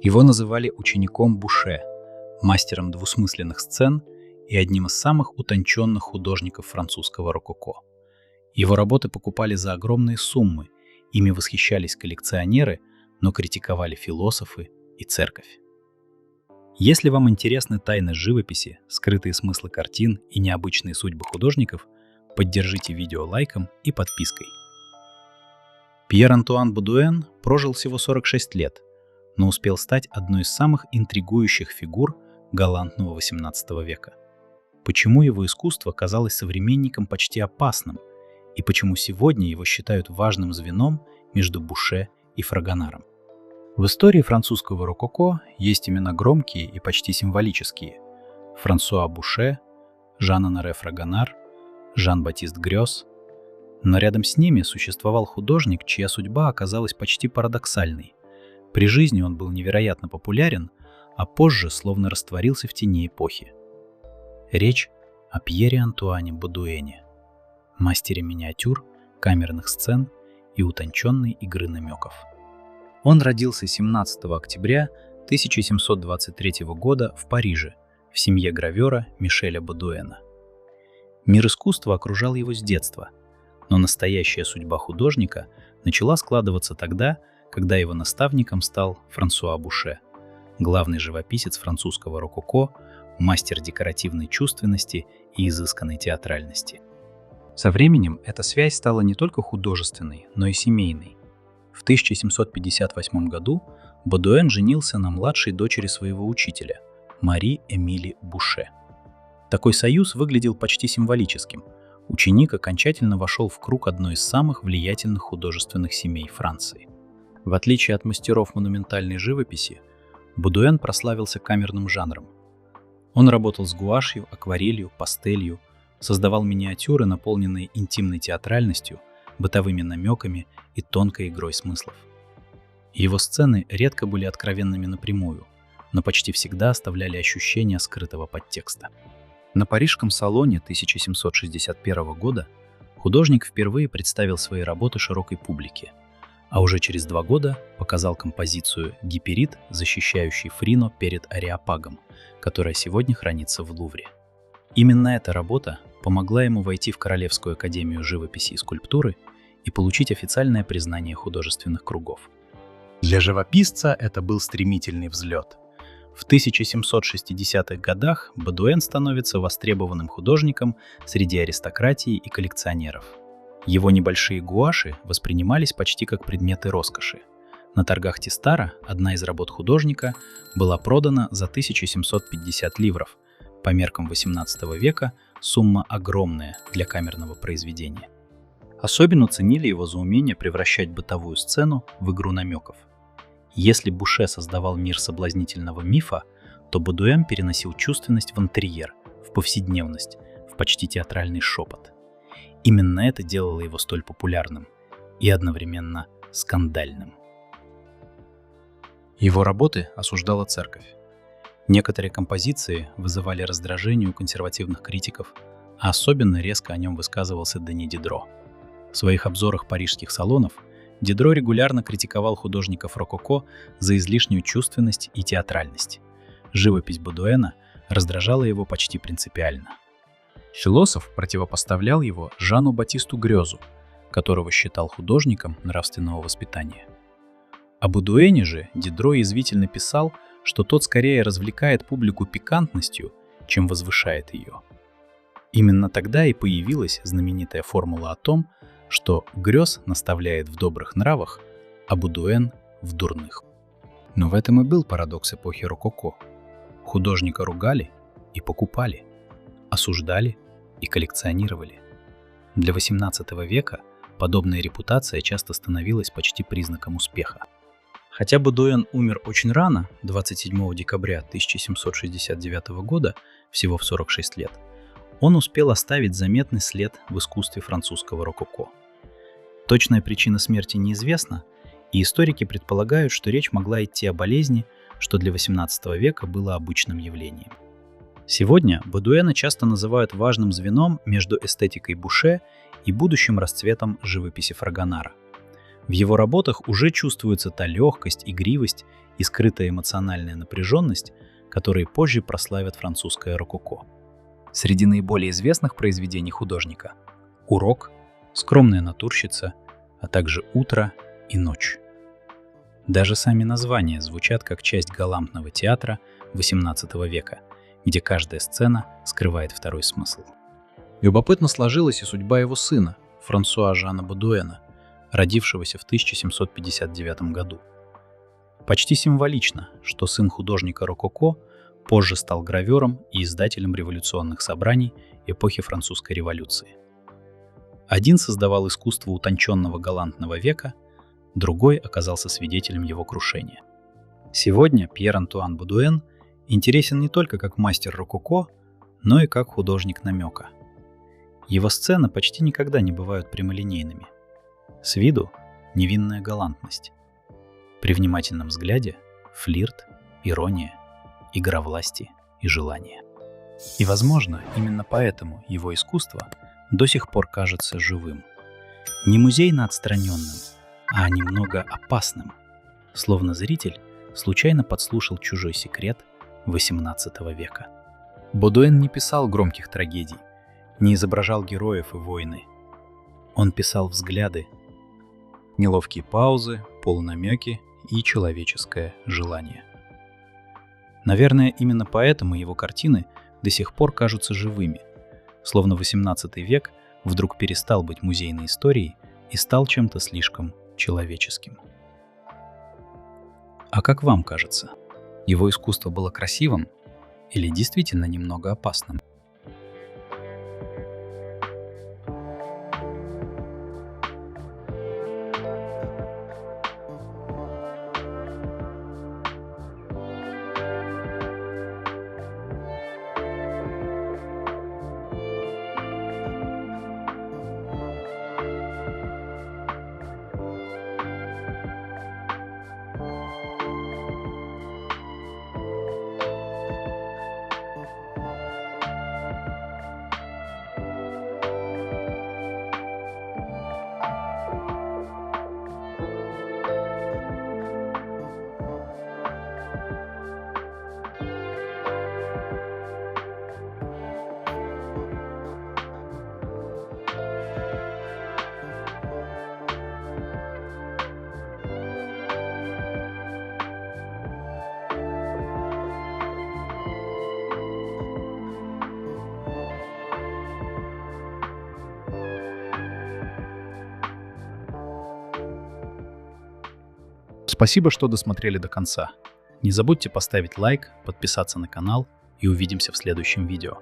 Его называли учеником Буше, мастером двусмысленных сцен и одним из самых утонченных художников французского рококо. Его работы покупали за огромные суммы, ими восхищались коллекционеры, но критиковали философы и церковь. Если вам интересны тайны живописи, скрытые смыслы картин и необычные судьбы художников, поддержите видео лайком и подпиской. Пьер-Антуан Бодуэн прожил всего 46 лет, но успел стать одной из самых интригующих фигур галантного XVIII века. Почему его искусство казалось современникам почти опасным, и почему сегодня его считают важным звеном между Буше и Фрагонаром? В истории французского рококо есть имена громкие и почти символические: Франсуа Буше, Жан-Оноре Фрагонар, Жан-Батист Грёс. Но рядом с ними существовал художник, чья судьба оказалась почти парадоксальной. При жизни он был невероятно популярен, а позже словно растворился в тени эпохи. Речь о Пьере-Антуане Бодуэне, мастере миниатюр, камерных сцен и утонченной игры намеков. Он родился 17 октября 1723 года в Париже в семье гравера Мишеля Бодуэна. Мир искусства окружал его с детства, но настоящая судьба художника начала складываться тогда, когда его наставником стал Франсуа Буше, главный живописец французского рококо, мастер декоративной чувственности и изысканной театральности. Со временем эта связь стала не только художественной, но и семейной. В 1758 году Бодуэн женился на младшей дочери своего учителя, Мари Эмили Буше. Такой союз выглядел почти символическим. Ученик окончательно вошел в круг одной из самых влиятельных художественных семей Франции. В отличие от мастеров монументальной живописи, Бодуэн прославился камерным жанром. Он работал с гуашью, акварелью, пастелью, создавал миниатюры, наполненные интимной театральностью, бытовыми намеками и тонкой игрой смыслов. Его сцены редко были откровенными напрямую, но почти всегда оставляли ощущение скрытого подтекста. На Парижском салоне 1761 года художник впервые представил свои работы широкой публике, а уже через 2 года показал композицию «Гиперид», защищающий Фрино перед Ареопагом, которая сегодня хранится в Лувре. Именно эта работа помогла ему войти в Королевскую академию живописи и скульптуры и получить официальное признание художественных кругов. Для живописца это был стремительный взлет. В 1760-х годах Бодуэн становится востребованным художником среди аристократии и коллекционеров. Его небольшие гуаши воспринимались почти как предметы роскоши. На торгах Тистара одна из работ художника была продана за 1750 ливров. По меркам XVIII века сумма огромная для камерного произведения. Особенно ценили его за умение превращать бытовую сцену в игру намеков. Если Буше создавал мир соблазнительного мифа, то Бодуэн переносил чувственность в интерьер, в повседневность, в почти театральный шепот. Именно это делало его столь популярным и одновременно скандальным. Его работы осуждала церковь. Некоторые композиции вызывали раздражение у консервативных критиков, а особенно резко о нем высказывался Дени Дидро. В своих обзорах парижских салонов Дидро регулярно критиковал художников рококо за излишнюю чувственность и театральность. Живопись Бодуэна раздражала его почти принципиально. Философ противопоставлял его Жану-Батисту Грёзу, которого считал художником нравственного воспитания. О Бодуэне же Дидро язвительно писал, что тот скорее развлекает публику пикантностью, чем возвышает ее. Именно тогда и появилась знаменитая формула о том, что Грёз наставляет в добрых нравах, а Бодуэн — в дурных. Но в этом и был парадокс эпохи рококо. Художника ругали и покупали, осуждали и коллекционировали. Для XVIII века подобная репутация часто становилась почти признаком успеха. Хотя Бодуэн умер очень рано, 27 декабря 1769 года, всего в 46 лет, он успел оставить заметный след в искусстве французского рококо. Точная причина смерти неизвестна, и историки предполагают, что речь могла идти о болезни, что для XVIII века было обычным явлением. Сегодня Бодуэна часто называют важным звеном между эстетикой Буше и будущим расцветом живописи Фрагонара. В его работах уже чувствуется та легкость, игривость и скрытая эмоциональная напряженность, которые позже прославят французское рококо. Среди наиболее известных произведений художника – «Урок», «Скромная натурщица», а также «Утро» и «Ночь». Даже сами названия звучат как часть галантного театра XVIII века, где каждая сцена скрывает второй смысл. Любопытно сложилась и судьба его сына, Франсуа Жана Бодуэна, родившегося в 1759 году. Почти символично, что сын художника рококо позже стал гравером и издателем революционных собраний эпохи Французской революции. Один создавал искусство утонченного галантного века, другой оказался свидетелем его крушения. Сегодня Пьер-Антуан Бодуэн интересен не только как мастер рококо, но и как художник намека. Его сцены почти никогда не бывают прямолинейными. С виду невинная галантность. При внимательном взгляде флирт, ирония, игра власти и желания. И, возможно, именно поэтому его искусство до сих пор кажется живым. Не музейно отстраненным, а немного опасным, словно зритель случайно подслушал чужой секрет XVIII века. Бодуэн не писал громких трагедий, не изображал героев и войны. Он писал взгляды, неловкие паузы, полунамеки и человеческое желание. Наверное, именно поэтому его картины до сих пор кажутся живыми, словно XVIII век вдруг перестал быть музейной историей и стал чем-то слишком человеческим. А как вам кажется, его искусство было красивым или действительно немного опасным? Спасибо, что досмотрели до конца. Не забудьте поставить лайк, подписаться на канал и увидимся в следующем видео.